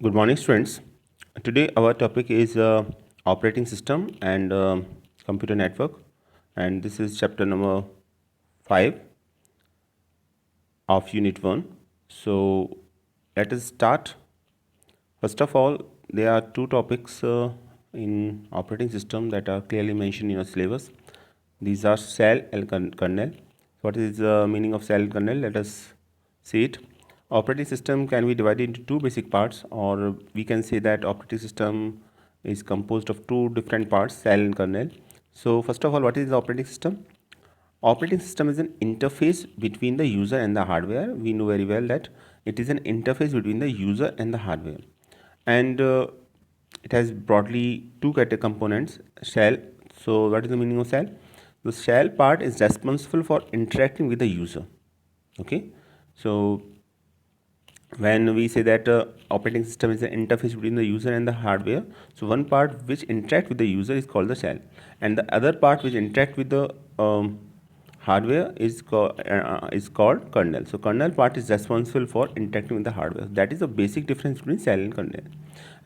Good morning, students. Today, our topic is operating system and computer network, and this is chapter number 5 of Unit 1. So, let us start. First of all, there are two topics in operating system that are clearly mentioned in your syllabus. These are cell and kernel. What is the meaning of cell and kernel? Let us see it. Operating system can be divided into two basic parts, or we can say that operating system is composed of two different parts, cell and kernel. So, first of all, what is the operating system? Operating system is an interface between the user and the hardware. We know very well that it is an interface between the user and the hardware, and it has broadly two components: shell. So, what is the meaning of shell? The shell part is responsible for interacting with the user. Okay, so when we say that operating system is an interface between the user and the hardware, so one part which interact with the user is called the shell, and the other part which interact with the hardware is called kernel. So kernel part is responsible for interacting with the hardware. That is the basic difference between shell and kernel.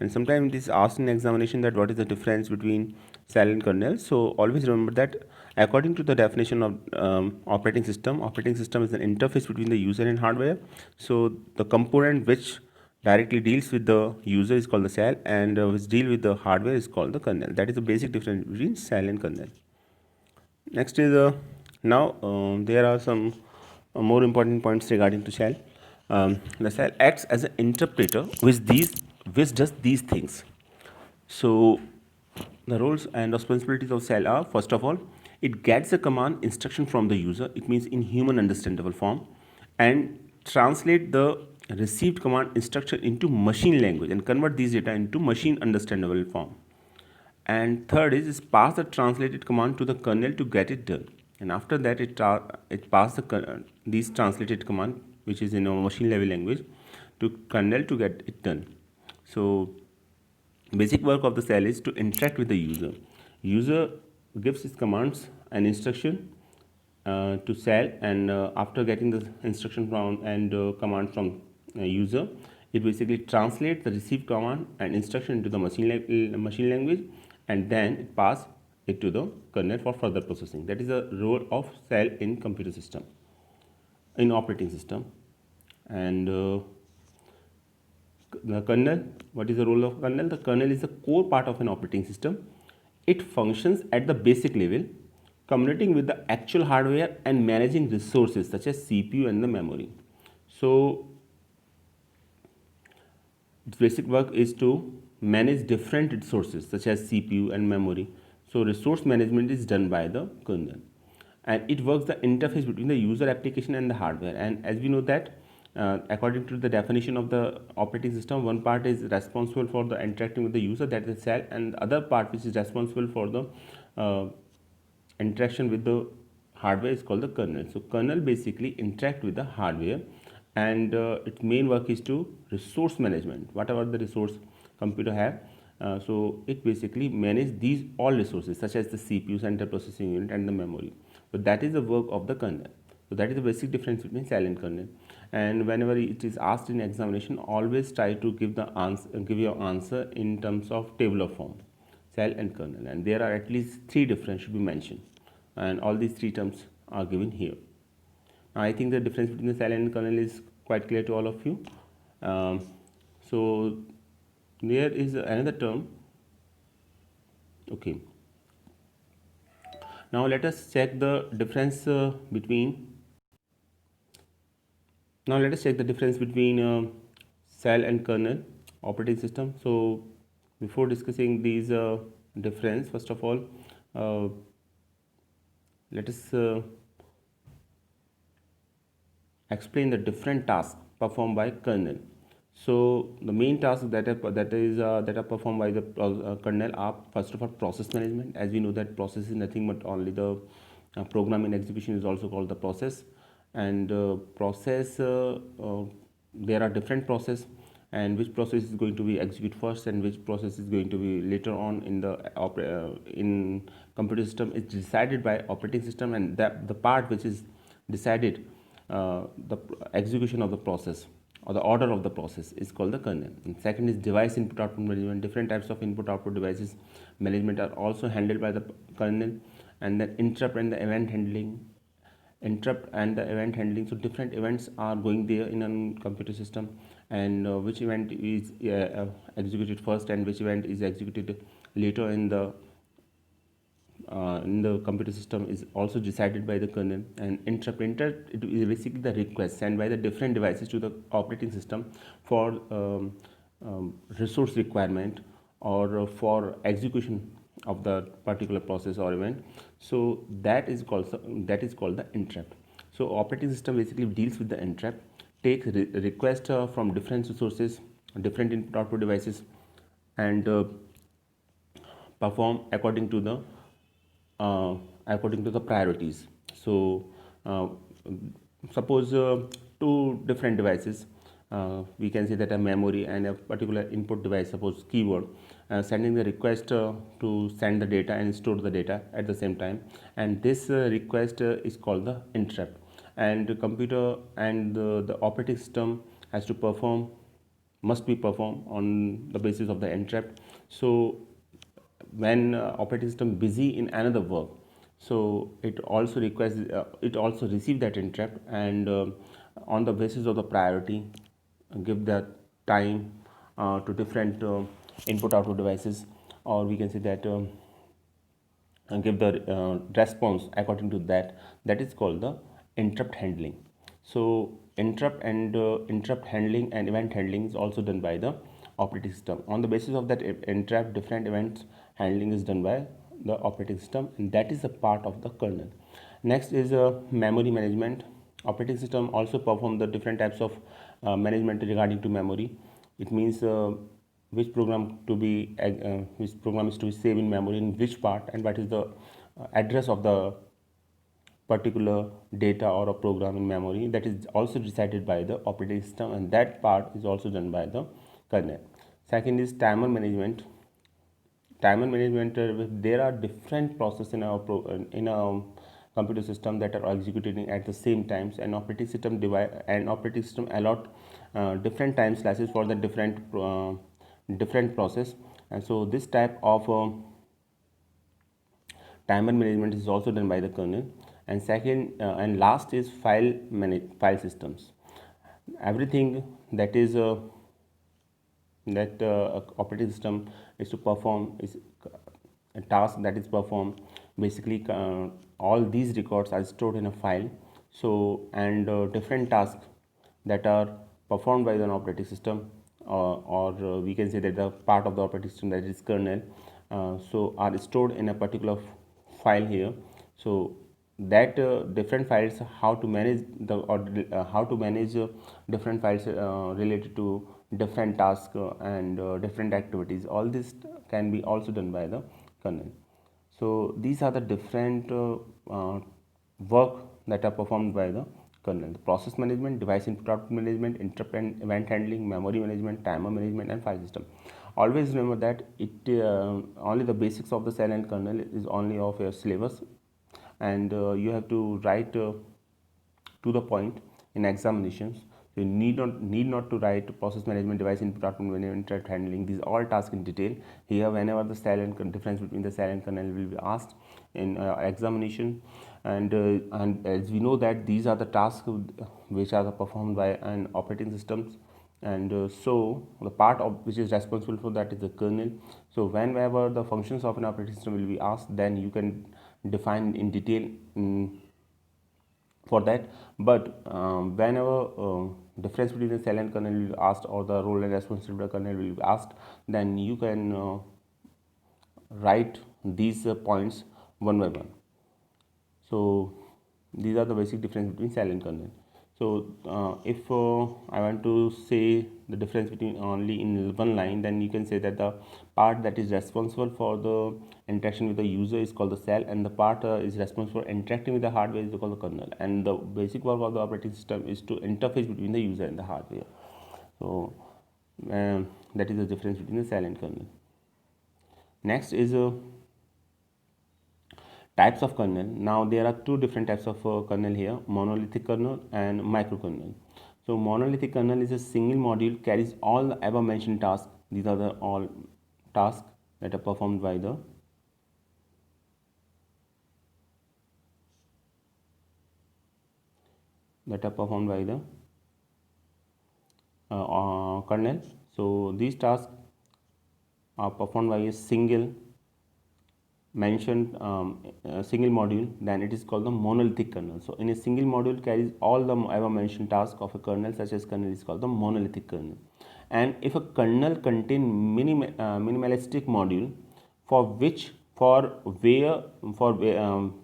And sometimes it is asked in examination that what is the difference between shell and kernel. So always remember that according to the definition of operating system is an interface between the user and hardware. So the component which directly deals with the user is called the shell, and which deal with the hardware is called the kernel. That is the basic difference between shell and kernel. Next is now there are some more important points regarding to shell. The shell acts as an interpreter which does these things. So the roles and responsibilities of shell are: first of all, it gets the command instruction from the user. It means in human understandable form, and translate the received command instruction into machine language and convert these data into machine understandable form. And third is pass the translated command to the kernel to get it done, and after that it pass these translated command, which is in a machine level language, to kernel to get it done. So basic work of the cell is to interact with the user gives his commands and instruction to cell, and after getting the instruction from and command from user, it basically translates the received command and instruction into the machine language, and then it pass it to the kernel for further processing. That is the role of cell in computer system, in operating system. And the kernel, what is the role of kernel? The kernel is the core part of an operating system. It functions at the basic level, communicating with the actual hardware and managing resources such as CPU and the memory. So its basic work is to manage different resources such as CPU and memory. So resource management is done by the kernel, and it works the interface between the user application and the hardware. And as we know that according to the definition of the operating system, one part is responsible for the interacting with the user, that is the cell, and the other part which is responsible for the uh, interaction with the hardware is called the kernel. So kernel basically interact with the hardware, and its main work is to resource management, whatever the resource computer have. So it basically manage these all resources such as the CPU, central processing unit, and the memory. So that is the work of the kernel. So that is the basic difference between cell and kernel. And whenever it is asked in examination, always try to give the answer, give your answer in terms of table of form, cell and kernel, and there are at least three difference should be mentioned, and all these three terms are given here. Now, I think the difference between the cell and kernel is quite clear to all of you. So there is another term. Okay, now let us check the difference between now let us check the difference between cell and kernel operating system. So before discussing these difference, first of all, uh, let us explain the different tasks performed by kernel. So the main tasks that are performed by the kernel are, first of all, process management. As we know that process is nothing but only the program in execution is also called the process. And process, there are different process, and which process is going to be execute first and which process is going to be later on in the in computer system is decided by operating system, and that the part which is decided the execution of the process or the order of the process is called the kernel. And second is device input output management. Different types of input output devices management are also handled by the kernel. And then interrupt and the event handling. So different events are going there in a computer system, and which event is executed first and which event is executed later in the computer system is also decided by the kernel. And interrupt it is basically the request sent by the different devices to the operating system for resource requirement or for execution of the particular process or event. So that is called the interrupt. So operating system basically deals with the interrupt, takes request from different sources, different input output devices, and perform according to the priorities. So suppose two different devices, we can say that a memory and a particular input device, suppose keyboard, sending the request to send the data and store the data at the same time, and this request is called the interrupt. And the computer and the operating system has to perform must be performed on the basis of the interrupt. So when operating system busy in another work, so it also requires it also receive that interrupt, and on the basis of the priority give the time to different input output devices, or we can say that and give the response according to that. That is called the interrupt handling. So interrupt handling and event handling is also done by the operating system. On the basis of that interrupt, different events handling is done by the operating system, and that is a part of the kernel. Next is memory management. Operating system also perform the different types of management regarding to memory. It means which program is to be saved in memory in which part, and what is the address of the particular data or a program in memory. That is also decided by the operating system, and that part is also done by the kernel. Second is timer management. There are different processes in a computer system that are executing at the same times, and operating system allot different time slices for the different process. And so this type of timer management is also done by the kernel. And second and last is file systems. Everything that is operating system is to perform is a task that is performed. Basically all these records are stored in a file. So and different tasks that are performed by the operating system, or we can say that the part of the operating system, that is kernel, so are stored in a particular file here. So that different files, how to manage different files related to different tasks and different activities, all this can be also done by the kernel. So these are the different work that are performed by the kernel: the process management, device input output management, interrupt and event handling, memory management, timer management, and file system. Always remember that only the basics of the cell and kernel is only of your syllabus, and you have to write to the point in examinations. So you need not to write process management, device input output management, interrupt handling, these all tasks in detail. Here whenever the cell and difference between the cell and kernel will be asked in examination, and as we know that these are the tasks which are performed by an operating systems, and so the part of which is responsible for that is the kernel. So whenever the functions of an operating system will be asked, then you can define in detail for that. But whenever difference between the cell and kernel will be asked, or the role and responsibility of the kernel will be asked, then you can write these points one by one. So these are the basic difference between cell and kernel. So if I want to say the difference between only in one line, then you can say that the part that is responsible for the interaction with the user is called the cell, and the part is responsible for interacting with the hardware is called the kernel. And the basic work of the operating system is to interface between the user and the hardware. So that is the difference between the cell and kernel. Next is types of kernel. Now there are two different types of kernel here: monolithic kernel and microkernel. So monolithic kernel is a single module carries all the above mentioned tasks. These are the all tasks that are performed by the kernel. So these tasks are performed by a single mentioned single module, then it is called the monolithic kernel. So in a single module carries all the ever mentioned tasks of a kernel such as kernel is called the monolithic kernel. And if a kernel contain minimalistic module for which for where for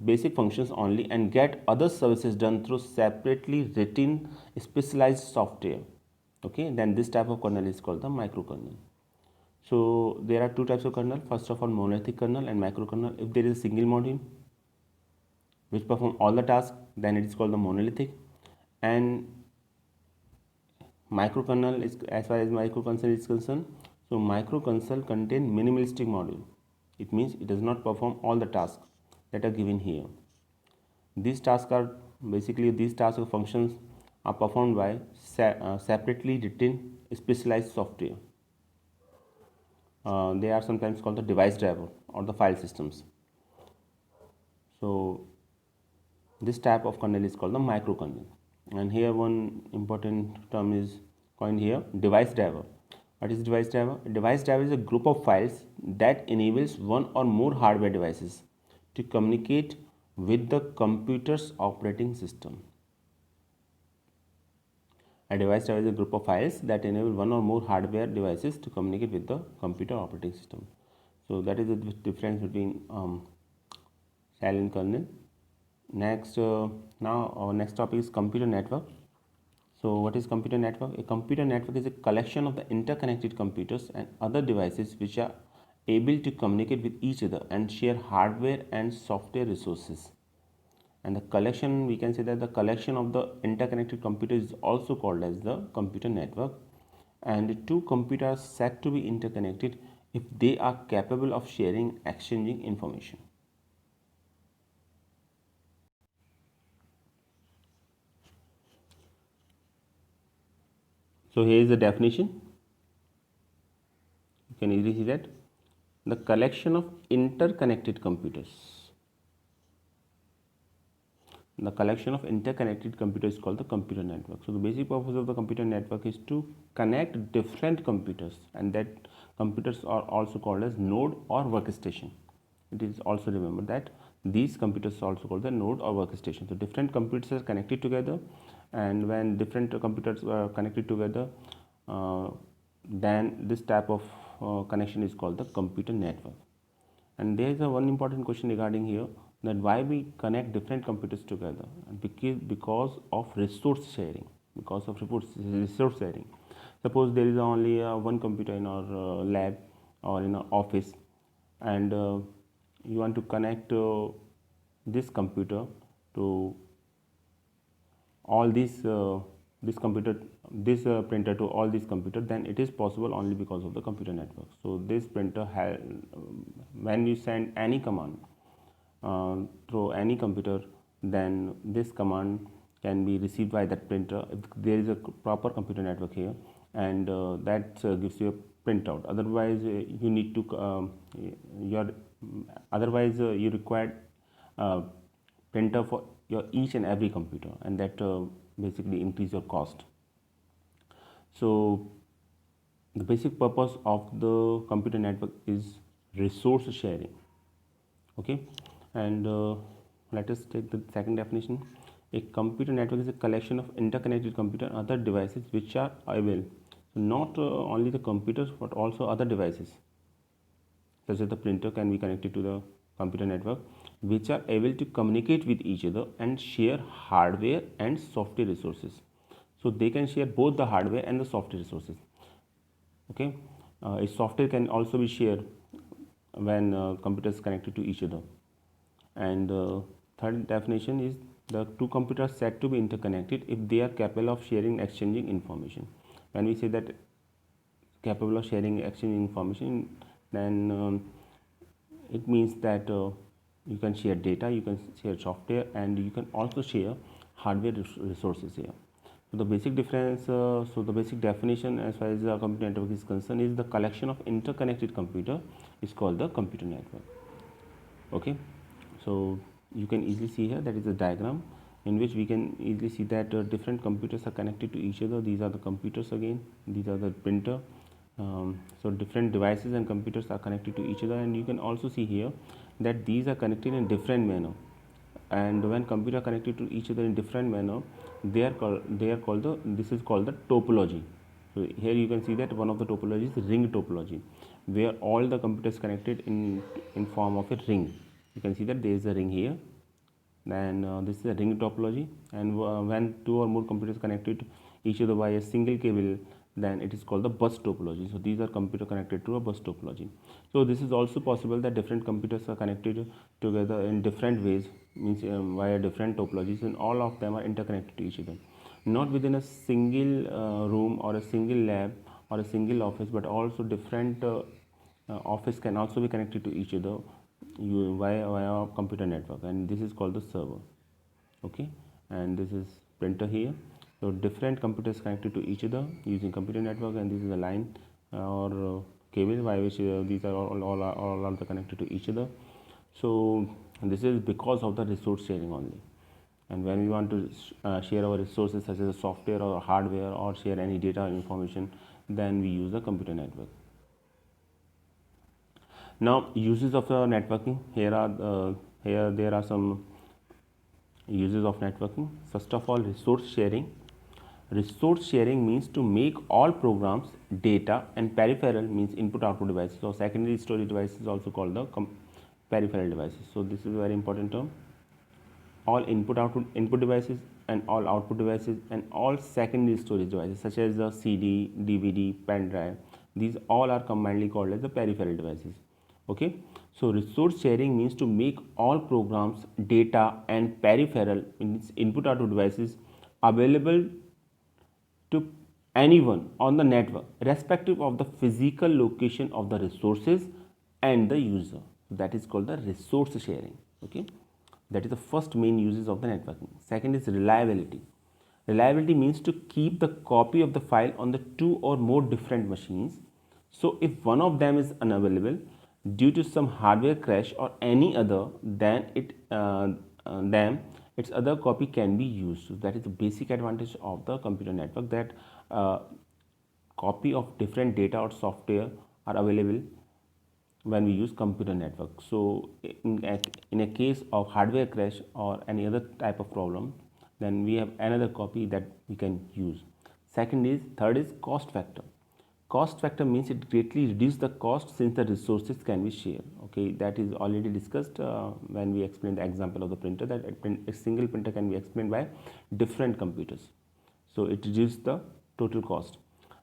basic functions only and get other services done through separately written specialized software, okay, then this type of kernel is called the microkernel. So there are two types of kernel. First of all, monolithic kernel and microkernel. If there is a single module which perform all the tasks, then it is called the monolithic. And microkernel is, as far as microkernel is concerned, so microkernel contain minimalistic module. It means it does not perform all the tasks that are given here. These tasks are basically these tasks or functions are performed by separately written specialized software. They are sometimes called the device driver or the file systems. So this type of kernel is called the microkernel. And here one important term is coined here, device driver. What is device driver? A device driver is a group of files that enables one or more hardware devices to communicate with the computer's operating system. A device driver is a group of files that enable one or more hardware devices to communicate with the computer operating system. So that is the difference between shell and kernel. Next, now our next topic is computer network. So what is computer network? A computer network is a collection of the interconnected computers and other devices which are able to communicate with each other and share hardware and software resources. And the collection, we can say that the collection of the interconnected computers is also called as the computer network. And two computers are said to be interconnected if they are capable of sharing, exchanging information. So here is the definition. You can easily see that the collection of interconnected computers. The collection of interconnected computers is called the computer network. So the basic purpose of the computer network is to connect different computers, and that computers are also called as node or workstation. It is also remember that these computers are also called the node or workstation. So different computers are connected together, and when different computers are connected together, then this type of connection is called the computer network. And there is a one important question regarding here, that why we connect different computers together, because of resource sharing. Resource sharing. Suppose there is only one computer in our lab or in our office, and you want to connect this computer to all these this printer to all these computers, then it is possible only because of the computer network. So this printer when you send any command through any computer, then this command can be received by that printer if there is a proper computer network here, and that gives you a printout. Otherwise you need to you require printer for your each and every computer, and that basically increase your cost. So the basic purpose of the computer network is resource sharing. Okay, and let us take the second definition. A computer network is a collection of interconnected computer and other devices which are available. So not only the computers but also other devices such as the printer can be connected to the computer network, which are able to communicate with each other and share hardware and software resources. So they can share both the hardware and the software resources. Okay, a software can also be shared when computers connected to each other. And third definition is the two computers said to be interconnected if they are capable of sharing, exchanging information. When we say that capable of sharing, exchanging information, then it means that you can share data, you can share software, and you can also share hardware resources here. So the basic difference, so the basic definition as far as the computer network is concerned is the collection of interconnected computer is called the computer network. Okay, so you can easily see here that is a diagram in which we can easily see that different computers are connected to each other. These are the computers again, these are the printer. So different devices and computers are connected to each other, and you can also see here that these are connected in different manner. And when computer connected to each other in different manner, they are called the, this is called the topology. So here you can see that one of the topologies is ring topology, where all the computers connected in form of a ring. You can see that there is a ring here. Then this is a ring topology, and when two or more computers connected each other by a single cable, then it is called the bus topology. So these are computer connected to a bus topology. So this is also possible that different computers are connected together in different ways, means via different topologies, and all of them are interconnected to each other, not within a single room or a single lab or a single office, but also different office can also be connected to each other via computer network, and this is called the server. Okay, and this is printer here. So different computers connected to each other using computer network, and this is a line or cable by which these are all are connected to each other. So this is because of the resource sharing only. And when we want to share our resources such as software or hardware or share any data or information, then we use the computer network. Now uses of networking, here there are some uses of networking. First of all, resource sharing. Resource sharing means to make all programs, data and peripheral, means input output devices or secondary storage devices, also called the peripheral devices. So this is a very important term. All input devices and all output devices and all secondary storage devices such as the CD, DVD, pen drive, these all are commonly called as the peripheral devices. Okay, so resource sharing means to make all programs, data and peripheral, means input output devices, available to anyone on the network irrespective of the physical location of the resources and the user. That is called the resource sharing. Okay, that is the first main uses of the networking. Second is reliability. Reliability means to keep the copy of the file on the two or more different machines. So if one of them is unavailable due to some hardware crash or any other, then its other copy can be used. So that is the basic advantage of the computer network, that copy of different data or software are available when we use computer network. So in a case of hardware crash or any other type of problem, then we have another copy that we can use. Third is cost factor. Cost factor means it greatly reduces the cost since the resources can be shared. Okay, that is already discussed when we explained the example of the printer, that a single printer can be explained by different computers. So it reduces the total cost.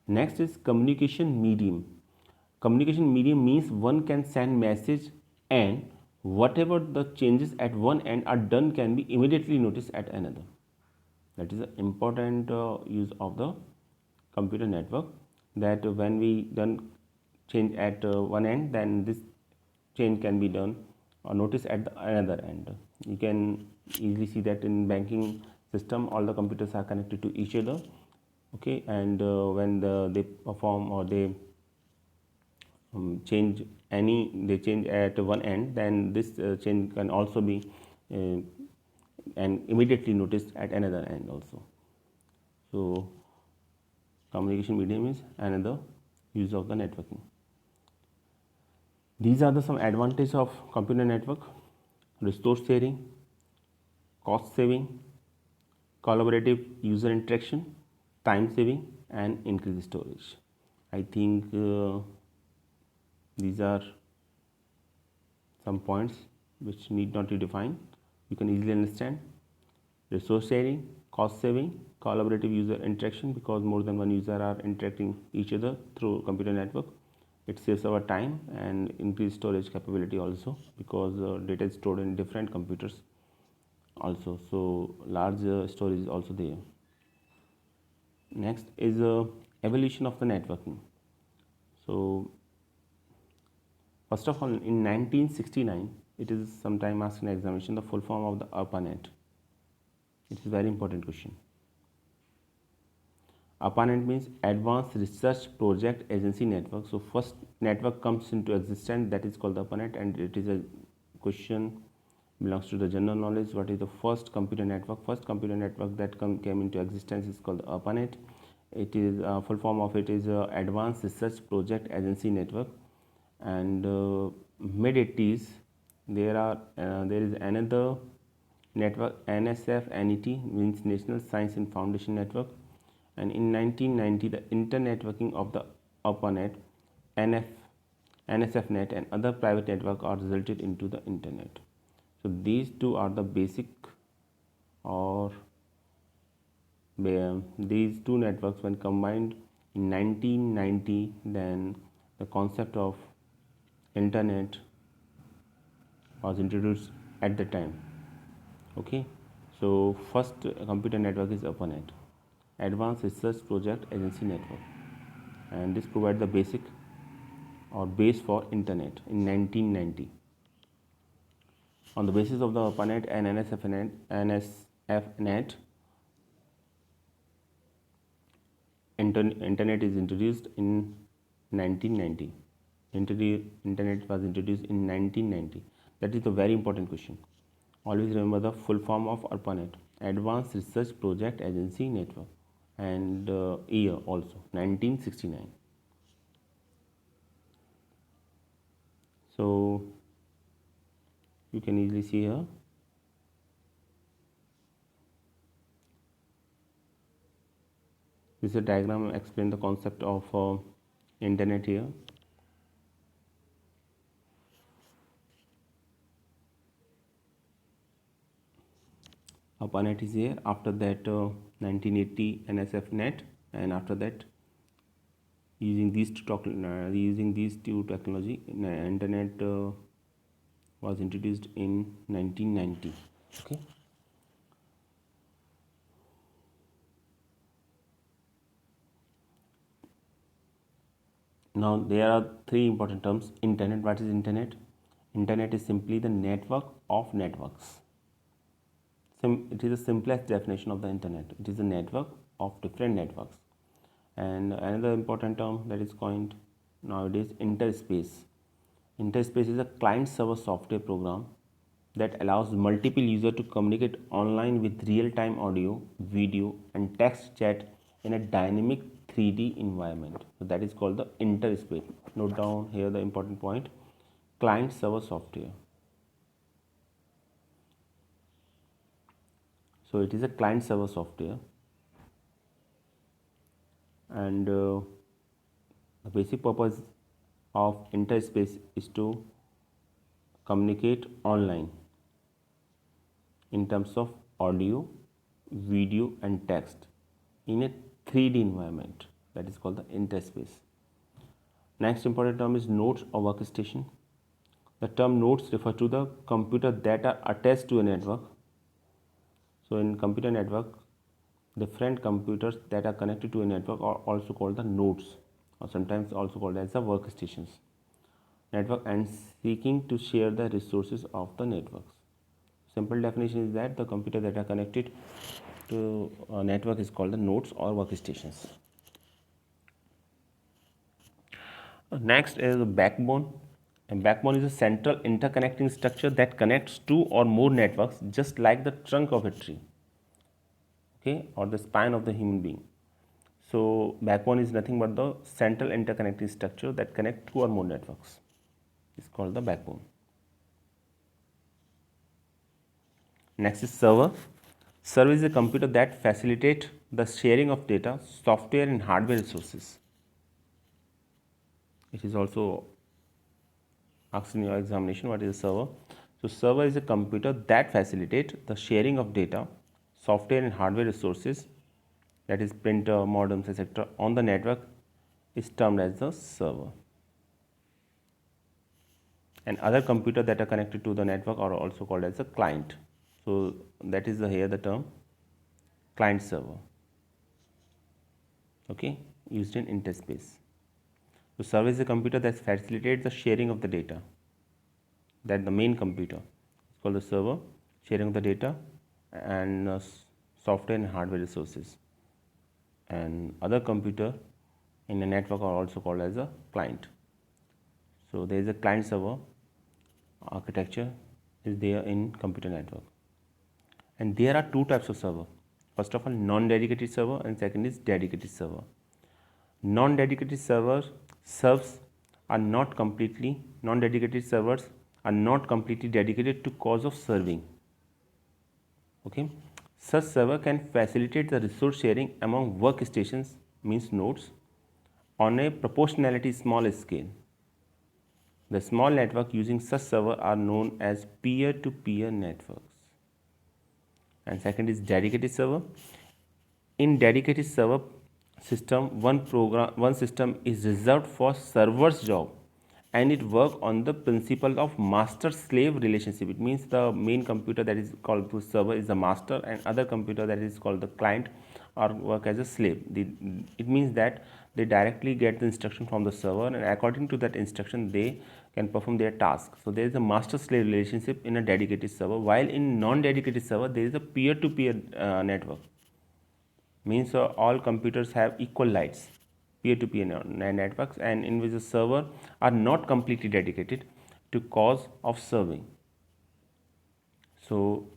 Next is communication medium. Communication medium means one can send message, and whatever the changes at one end are done can be immediately noticed at another. That is an important use of the computer network, that when we done change at one end, then this change can be done or noticed at the another end. You can easily see that in banking system all the computers are connected to each other. Okay, and when they perform or they they change at one end, then this change can also be and immediately noticed at another end also. So communication medium is another use of the networking. These are the some advantages of computer network: resource sharing, cost saving, collaborative user interaction, time saving, and increased storage. I think these are some points which need not be defined. You can easily understand. Resource sharing, cost saving, collaborative user interaction, because more than one user are interacting each other through computer network. It saves our time, and increased storage capability also, because data is stored in different computers also, so large storage is also there. Next is evolution of the networking. So first of all, in 1969, it is sometime asked in examination, the full form of the ARPANET. It is a very important question. ARPANET means Advanced Research Project Agency Network. So first network comes into existence, that is called the ARPANET, and it is a question belongs to the general knowledge. What is the first computer network? First computer network that came into existence is called the ARPANET. It is full form of it is Advanced Research Project Agency Network. And mid 80s there is another network, NSF-NET, means National Science and Foundation Network. And in 1990 the internetworking of the ARPANET, NSFNet and other private network are resulted into the internet. So these two are the basic, or these two networks when combined in 1990, then the concept of internet was introduced at the time. Okay, so first computer network is ARPANET, Advanced Research Project Agency Network, and this provides the basic or base for internet in 1990. On the basis of the ARPANET and NSFNet, internet is introduced in 1990. Internet was introduced in 1990. That is a very important question. Always remember the full form of ARPANET, Advanced Research Project Agency Network, and year also 1969. So you can easily see here. This is a diagram explain the concept of internet here. ARPANET is here. After that 1980 NSFNet, and after that using these two technology, internet was introduced in 1990. Okay. Now there are three important terms. Internet. What is internet? Internet is simply the network of networks. It is the simplest definition of the internet. It is a network of different networks. And another important term that is coined nowadays, interspace. Interspace is a client-server software program that allows multiple users to communicate online with real-time audio, video, and text chat in a dynamic 3D environment. So that is called the interspace. Note down here the important point: client-server software. So it is a client-server software, and the basic purpose of interspace is to communicate online in terms of audio, video, and text in a 3D environment. That is called the interspace. Next important term is nodes or workstation. The term nodes refer to the computer that are attached to a network. So in computer network, different computers that are connected to a network are also called the nodes, or sometimes also called as the workstations. Network and seeking to share the resources of the networks. Simple definition is that the computer that are connected to a network is called the nodes or workstations. Next is the backbone. A backbone is a central interconnecting structure that connects two or more networks, just like the trunk of a tree, okay, or the spine of the human being. So backbone is nothing but the central interconnecting structure that connects two or more networks. It's called the backbone. Next is server. Server is a computer that facilitates the sharing of data, software, and hardware resources. It is also asked in your examination, what is a server? So server is a computer that facilitates the sharing of data, software, and hardware resources, that is printer, modems, etc. on the network, is termed as the server. And other computers that are connected to the network are also called as a client. So that is here the term client server, okay, used in interspace. So server is a computer that facilitates the sharing of the data. That the main computer is called the server, sharing of the data and software and hardware resources. and other computer in a network are also called as a client. So there is a client server architecture is there in computer network, and there are two types of server. First of all, non-dedicated server, and second is dedicated server. Non-dedicated servers serves are not completely non-dedicated servers are not completely dedicated to cause of serving. Okay, such server can facilitate the resource sharing among workstations, means nodes, on a proportionality small scale. The small network using such server are known as peer-to-peer networks. And second is dedicated server. In dedicated server system, one system is reserved for server's job, and it work on the principle of master slave relationship. It means the main computer that is called the server is the master, and other computer that is called the client or work as a slave. It means that they directly get the instruction from the server, and according to that instruction they can perform their task. So there is a master slave relationship in a dedicated server, while in non dedicated server there is a peer to peer network. Means all computers have equal lights, peer-to-peer networks, and in which the server are not completely dedicated to cause of serving. So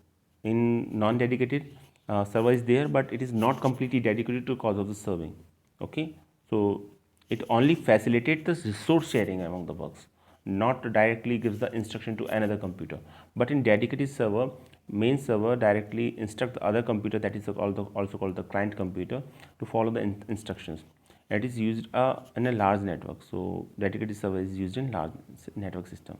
in non-dedicated server is there, but it is not completely dedicated to cause of the serving. Okay, so it only facilitates the resource sharing among the works, not directly gives the instruction to another computer. But in dedicated server, main server directly instruct the other computer, that is also called the client computer, to follow the instructions. It is used in a large network. So dedicated server is used in large network system.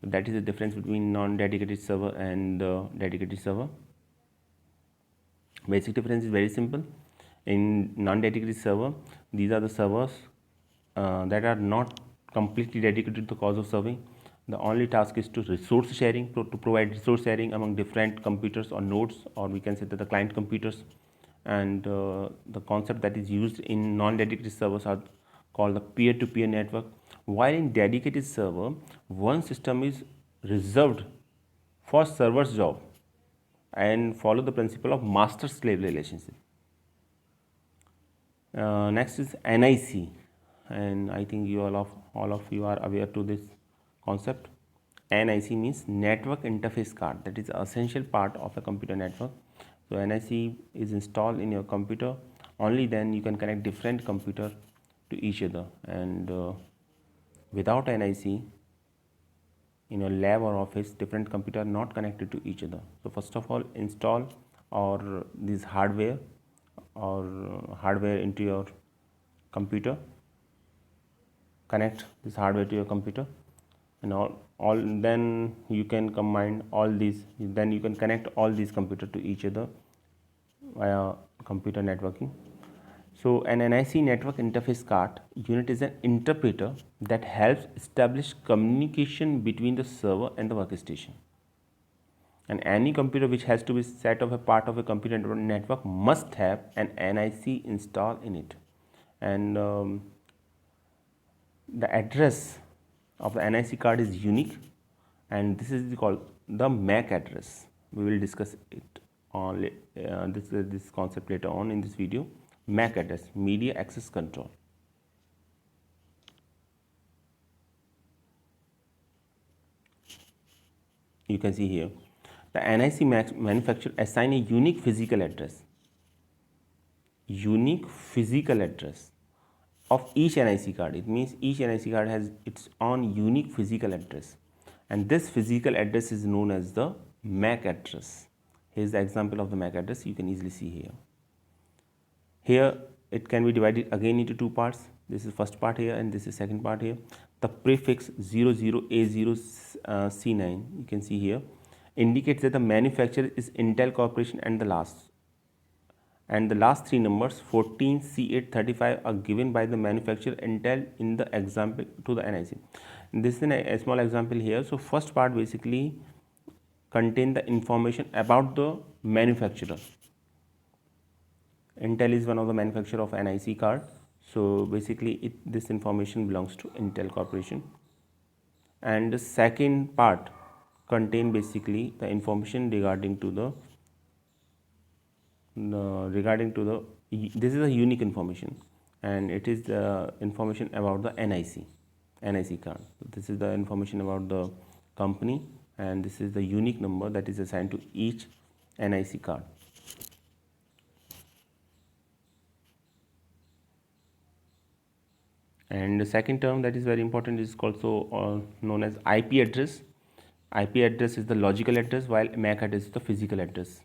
That is the difference between non-dedicated server and dedicated server. Basic difference is very simple. In non-dedicated server, these are the servers that are not completely dedicated to the cause of serving. The only task is to resource sharing, to provide resource sharing among different computers or nodes, or we can say that the client computers. And the concept that is used in non-dedicated servers are called the peer-to-peer network. While in dedicated server, one system is reserved for server's job and follow the principle of master-slave relationship. Next is NIC, and I think you all of you are aware to this concept. NIC means network interface card. That is an essential part of a computer network. So NIC is installed in your computer. Only then you can connect different computer to each other. And without NIC, in your lab or office, different computer are not connected to each other. So first of all, install or this hardware into your computer. Connect this hardware to your computer, and all then you can combine all these. Then you can connect all these computers to each other via computer networking. So an NIC network interface card unit is an interpreter that helps establish communication between the server and the workstation. And any computer which has to be set of a part of a computer network must have an NIC installed in it. And the address of the NIC card is unique, and this is called the MAC address. We will discuss it on this concept later on in this video. MAC address, media access control. You can see here the NIC manufacturer assign a unique physical address of each NIC card. It means each NIC card has its own unique physical address, and this physical address is known as the MAC address. Here is the example of the MAC address. You can easily see here. Here it can be divided again into two parts. This is first part here, and this is second part here. The prefix 00A0C9, you can see here, indicates that the manufacturer is Intel Corporation, and the last three numbers 14C835 are given by the manufacturer Intel in the example to the NIC. This is a small example here. So first part basically contain the information about the manufacturer. Intel is one of the manufacturer of NIC card. So basically this information belongs to Intel Corporation. And the second part contain basically the information regarding to the This is a unique information, and it is the information about the NIC card. This is the information about the company, and this is the unique number that is assigned to each NIC card. And the second term that is very important is also known as IP address. IP address is the logical address, while MAC address is the physical address.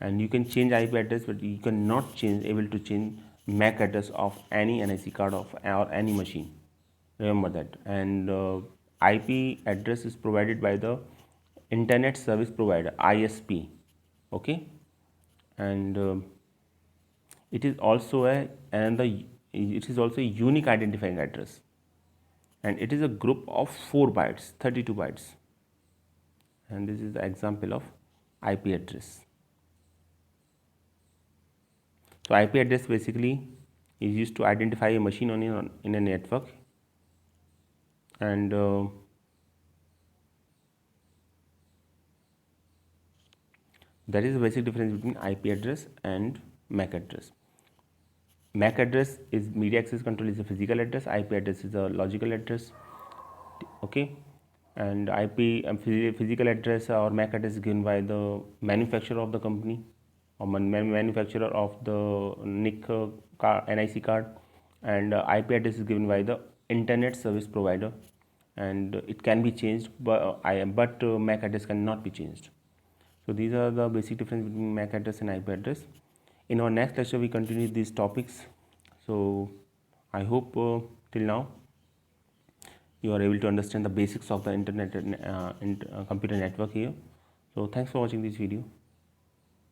And you can change IP address, but you cannot able to change MAC address of any NIC card of or any machine. Remember that. And IP address is provided by the Internet Service Provider, ISP. Okay, and it is also it is also a unique identifying address, and it is a group of 4 bytes, 32 bytes. And this is the example of IP address. So IP address basically is used to identify a machine in a network, and that is the basic difference between IP address and MAC address. MAC address is media access control, is a physical address. IP address is a logical address. Okay, and IP physical address or MAC address is given by the manufacturer of the company or manufacturer of the NIC card, and IP address is given by the Internet Service Provider, and it can be changed, but MAC address cannot be changed. So these are the basic difference between MAC address and IP address. In our next lecture, we continue these topics. So I hope till now you are able to understand the basics of the internet computer network here. So thanks for watching this video.